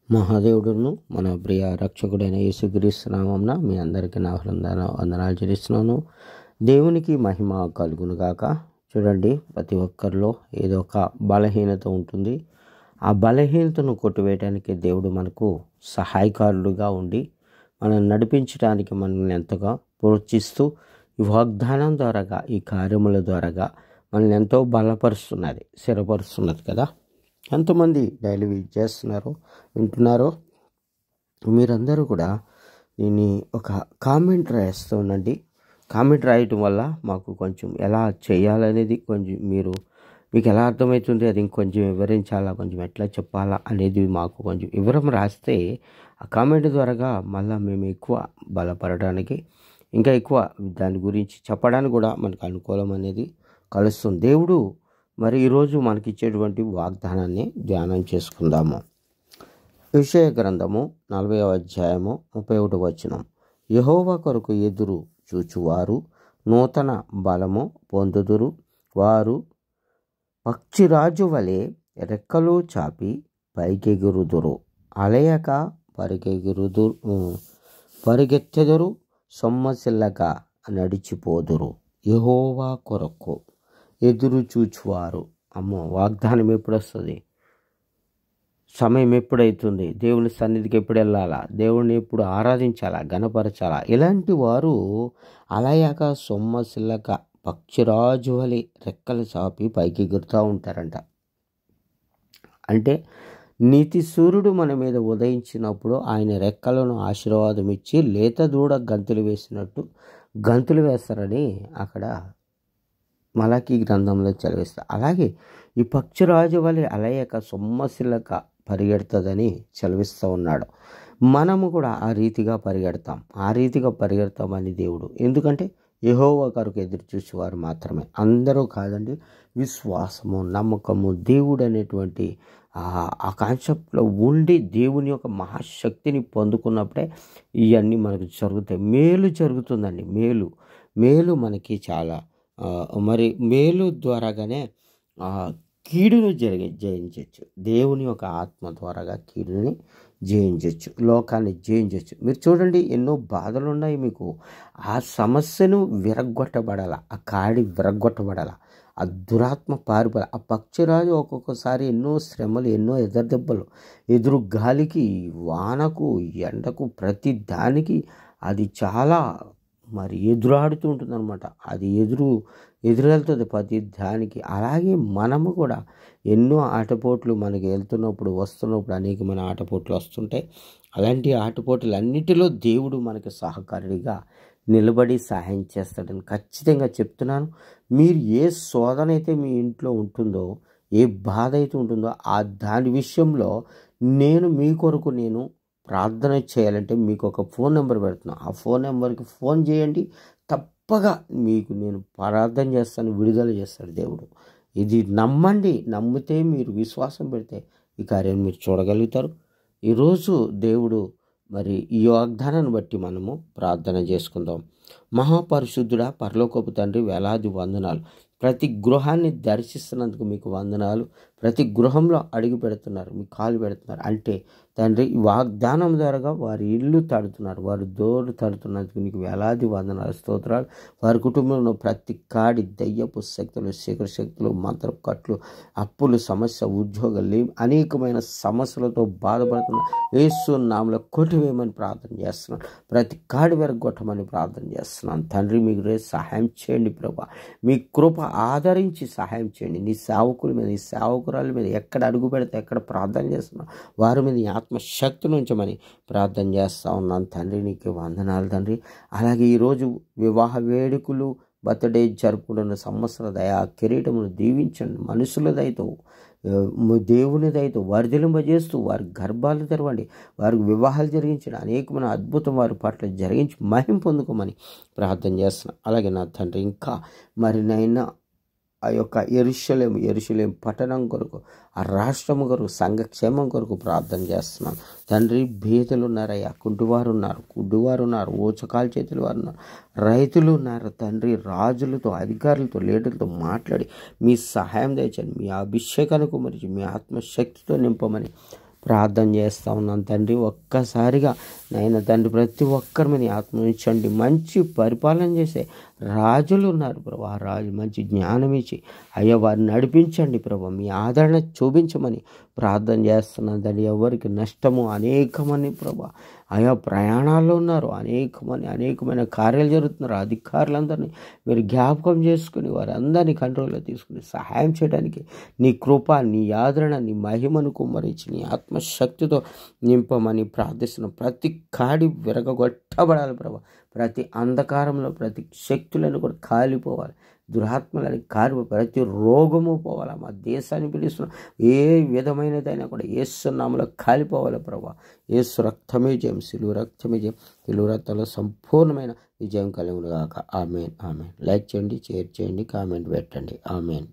మహాదేవుడును మన ప్రియ రక్షకుడైన యేసుక్రీస్తు నామమున మీ అందరికీ నా వందనాలు చెల్లిస్తున్నాను. దేవునికి మహిమ కలుగును గాక. చూడండి, ప్రతి ఒక్కరిలో ఏదో ఒక బలహీనత ఉంటుంది. ఆ బలహీనతను కొట్టివేయడానికి దేవుడు మనకు సహాయకారుడుగా ఉండి మనల్ని నడిపించడానికి మనల్ని ఎంతగా ప్రోత్సహిస్తూ ఈ వాగ్దానం ద్వారాగా, ఈ కార్యముల ద్వారాగా మనల్ని ఎంతో బలపరుస్తున్నది, స్థిరపరుస్తున్నది కదా. ఎంతమంది డైలీ చేస్తున్నారో, వింటున్నారో మీరందరూ కూడా దీన్ని ఒక కామెంట్ రాస్తూ ఉండండి. కామెంట్ రాయటం వల్ల మాకు కొంచెం ఎలా చేయాలనేది కొంచెం మీకు ఎలా అర్థమవుతుంది, అది ఇంకొంచెం వివరించాలా, కొంచెం ఎట్లా చెప్పాలా అనేది మాకు కొంచెం వివరం రాస్తే ఆ కామెంట్ ద్వారాగా మళ్ళీ మేము ఎక్కువ బలపడడానికి, ఇంకా ఎక్కువ దాని గురించి చెప్పడానికి కూడా మనకు అనుకూలం అనేది కలుస్తుంది. దేవుడు మరి ఈరోజు మనకిచ్చేటువంటి వాగ్దానాన్ని ధ్యానం చేసుకుందాము. యెషయా గ్రంథము 40వ అధ్యాయము 31వ వచనం. యెహోవా కొరకు ఎదురు చూచువారు నూతన బలము పొందుదురు. వారు పక్షిరాజు వలె రెక్కలు చాపి పైకెగురుదురు. అలయక పరిగెత్తెదురు, సొమ్మసిల్లక నడిచిపోదురు. యెహోవా కొరకు ఎదురు చూచువారు. అమ్మో, వాగ్దానం ఎప్పుడు వస్తుంది, సమయం ఎప్పుడైతుంది, దేవుని సన్నిధికి ఎప్పుడు వెళ్ళాలా, దేవుడిని ఎప్పుడు ఆరాధించాలా, గణపరచాలా, ఇలాంటి వారు అలయక సొమ్మసిల్లక పక్షిరాజు వలె రెక్కలు చాపి పైకి ఎగురుతూ ఉంటారంట. అంటే నీతి సూర్యుడు మన మీద ఉదయించినప్పుడు ఆయన రెక్కలను ఆశీర్వాదం ఇచ్చి లేత దూడ గంతులు వేసినట్టు గంతులు వేస్తారని అక్కడ మలాకీ గ్రంథంలో చదివిస్తారు. అలాగే ఈ పక్షిరాజు వలె అలయక సొమ్మసిల్లక పరిగెడుతుందని చదివిస్తూ ఉన్నాడు. మనము కూడా ఆ రీతిగా పరిగెడతామని దేవుడు. ఎందుకంటే యెహోవా కొరకు ఎదురు చూసేవారు మాత్రమే, అందరూ కాదండి. విశ్వాసము, నమ్మకము, దేవుడు అనేటువంటి ఆ కాన్సెప్ట్లో ఉండి దేవుని యొక్క మహాశక్తిని పొందుకున్నప్పుడే ఇవన్నీ మనకు జరుగుతాయి. మేలు జరుగుతుందండి. మేలు మనకి చాలా మరి మేలు ద్వారాగానే కీడును జయించవచ్చు. దేవుని యొక్క ఆత్మ ద్వారాగా కీడుని జయించవచ్చు, లోకాన్ని జయించవచ్చు. మీరు చూడండి, ఎన్నో బాధలు ఉన్నాయి మీకు. ఆ సమస్యను విరగ్గొట్టబడాల, ఆ కాడి విరగ్గొట్టబడాల, ఆ దురాత్మ పారిపోవాలి. ఆ పక్షిరాజు ఒక్కొక్కసారి ఎన్నో శ్రమలు, ఎన్నో ఎదురుదెబ్బలు, ఎదురు గాలికి, వానకు, ఎండకు, ప్రతి దానికి అది చాలా మరి ఎదురాడుతూ ఉంటుంది అనమాట. అది ఎదురెళ్తుంది ప్రతి దానికి. అలాగే మనము కూడా ఎన్నో ఆటపోట్లు మనకి వస్తున్నప్పుడు అనేకమైన ఆటపోట్లు వస్తుంటాయి. అలాంటి ఆటపోట్లన్నిటిలో దేవుడు మనకి సహకారిగా నిలబడి సహాయం చేస్తాడని ఖచ్చితంగా చెప్తున్నాను. మీరు ఏ శోధన అయితే మీ ఇంట్లో ఉంటుందో, ఏ బాధ అయితే ఉంటుందో, దాని విషయంలో మీ కొరకు నేను ప్రార్థన చేయాలంటే మీకు ఒక ఫోన్ నెంబర్ పెడుతున్నాను. ఆ ఫోన్ నెంబర్కి ఫోన్ చేయండి. తప్పగా మీకు నేను ప్రార్థన చేస్తాను, విడుదల చేస్తాడు దేవుడు. ఇది నమ్మండి. నమ్మితే, మీరు విశ్వాసం పెడితే ఈ కార్యం మీరు చూడగలుగుతారు. ఈరోజు దేవుడు మరి ఈ వాగ్దానాన్ని బట్టి మనము ప్రార్థన చేసుకుందాం. మహాపరిశుద్ధుడా, పరలోకపు తండ్రి, వేలాది వందనాలు. ప్రతి గృహాన్ని దర్శిస్తున్నందుకు మీకు వందనాలు. ప్రతి గృహంలో అడుగు పెడుతున్నారు, మీ కాలు పెడుతున్నారు అంటే తండ్రి, వాగ్దానం ద్వారాగా వారి ఇల్లు తడుతున్నారు, వారి డోర్లు తడుతున్నందుకు నీకు వేలాది వందనాలు, స్తోత్రాలు. వారి కుటుంబంలో ప్రతి కాడి, దయ్యపు శక్తులు, శీఘ్ర శక్తులు, మంత్రపు కట్లు, అప్పులు, సమస్య, ఉద్యోగాలు, అనేకమైన సమస్యలతో బాధపడుతున్న యేసు నామములో కొట్టివేయమని ప్రార్థన చేస్తున్నాను. ప్రతి కాడి వెరగొట్టమని ప్రార్థన చేస్తున్నాను. తండ్రి, మీకు సహాయం చేయండి ప్రభా. మీ కృప ఆదరించి సహాయం చేయండి. నీ సేవకుల మీద, నీ సేవకురాల మీద ఎక్కడ అడుగు పెడితే, ఎక్కడ ప్రార్థన చేస్తున్నావు వారి మీద ఆత్మశక్తిని ఉంచమని ప్రార్థన చేస్తూ ఉన్నాను. తండ్రి, నీకు వందనాలు తండ్రి. అలాగే ఈరోజు వివాహ వేడుకలు, బర్త్డే జరుపుకుంటున్న సంవత్సర దయా కిరీటమును దీవించండి. మనుషుల దయతో, దేవుని దయతో వర్ధిలింపజేస్తూ వారి గర్భాలు తెరవండి, వారికి వివాహాలు జరిగించండి. అనేకమైన అద్భుతం వారి పట్ల జరిగించి మహిమ పొందుకోమని ప్రార్థన చేస్తున్నాను. అలాగే నా తండ్రి, ఇంకా మరి నైనా ఆ యొక్క యెరూషలేము పట్టణం కొరకు, ఆ రాష్ట్రం కొరకు, సంఘక్షేమం కొరకు ప్రార్థన చేస్తున్నాను. తండ్రి, బీదలు ఉన్నారయ్యా, గుడ్డివారు ఉన్నారు, ఊచకాలు చేతులు వారు ఉన్నారు, రైతులు ఉన్నారు. తండ్రి, రాజులతో, అధికారులతో, లీడర్లతో మాట్లాడి మీ సహాయం దయచండి. మీ అభిషేకానికి కుమరించి మీ ఆత్మశక్తితో నింపమని ప్రార్థన చేస్తూ ఉన్నాను తండ్రి. ఒక్కసారిగా నాయన తండ్రి ప్రతి ఒక్కరిని నీ ఆత్మ ఇచ్చండి. మంచి పరిపాలన చేసే రాజులు ఉన్నారు ప్రభు. ఆ రాజు మంచి జ్ఞానం ఇచ్చి అయ్యా వారిని నడిపించండి ప్రభు. మీ ఆదరణ చూపించమని ప్రార్థన చేస్తున్నాను తండ్రి. ఎవరికి నష్టము అనేకమని ప్రభు ఆయా ప్రయాణాల్లో ఉన్నారు, అనేకమైన కార్యాలు జరుగుతున్నారు. అధికారులందరినీ మీరు జ్ఞాపకం చేసుకుని వారందరినీ కంట్రోల్లో తీసుకుని సహాయం చేయడానికి నీ కృప, నీ ఆదరణ, నీ మహిమను కుమ్మరించి నీ ఆత్మశక్తితో నింపమని ప్రార్థిస్తున్న ప్రతి కాడి విరగొట్టబడాలి ప్రభు. ప్రతి అంధకారంలో ప్రతి శక్తులను కూడా కాలిపోవాలి. దురాత్మలని కాలిపో, ప్రతి రోగము పోవాలి. మా దేశాన్ని పిలుస్తున్నాం. ఏ విధమైనదైనా కూడా యేసు నామములో కాలిపోవాలి ప్రభు. యేసు రక్తమే జయం, సిలువ రక్తమే జయం. సిలువ రక్తంలో సంపూర్ణమైన విజయం కలుగును గాక. ఆమేన్, ఆమేన్. లైక్ చేయండి, షేర్ చేయండి, కామెంట్ పెట్టండి. ఆమేన్.